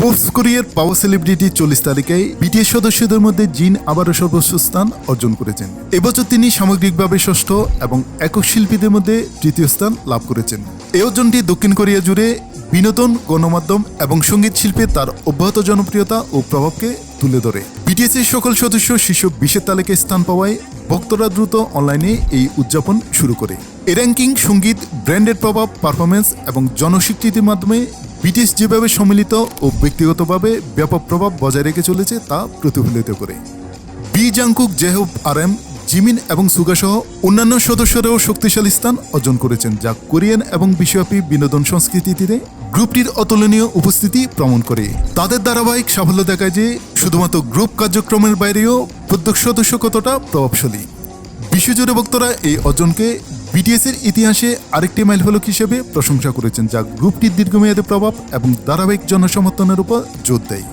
Forbes কোরিয়ার পাওয়ার celebrity 40 তালিকায় BTS সদস্যদের মধ্যে জিন আবারও সর্বোচ্চ স্থান অর্জন করেছেন। এবছর তিনি সামগ্রিকভাবে ষষ্ঠ এবং একক শিল্পীদের মধ্যে তৃতীয় স্থান লাভ করেছেন। এই অর্জনটি দক্ষিণ কোরিয়া জুড়ে বিনোদন, গণমাধ্যম এবং সঙ্গীত শিল্পে তার অব্যাহত জনপ্রিয়তা ও প্রভাবকে তুলে ধরে। বিটিএস এর সকল সদস্য শীর্ষ 20 তালিকায় স্থান পাওয়ায় ভক্তরা দ্রুত অনলাইনে এই উদযাপন শুরু করে। এই র্যাঙ্কিং সঙ্গীত, ব্র্যান্ডের প্রভাব, পারফরমেন্স এবং জনস্বীকৃতির মাধ্যমে বিটিএস যেভাবে সম্মিলিত ও ব্যক্তিগতভাবে ব্যাপক প্রভাব বজায় রেখে চলেছে তা প্রতিফলিত করে। বি জাংকুক, জেহোপ, আরএম, জিমিন এবং সুগা সহ অন্যান্য সদস্যরাও শক্তিশালী স্থান অর্জন করেছেন, যা কোরিয়ান এবং বিশ্বব্যাপী বিনোদন সংস্কৃতিতে গ্রুপটির অতুলনীয় উপস্থিতি প্রমাণ করে। তাদের ধারাবাহিক সাফল্য দেখায় যে শুধুমাত্র গ্রুপ কার্যক্রমের বাইরেও প্রত্যেক সদস্য কতটা প্রভাবশালী। বিশ্বজুড়ে ভক্তরা এই অর্জনকে বিটিএস এর ইতিহাসে আরেকটি মাইলফলক হিসেবে প্রশংসা করেছেন, যা গ্রুপটির দীর্ঘমেয়াদী প্রভাব এবং ধারাবাহিক জনসমর্থনের উপর জোর দেয়।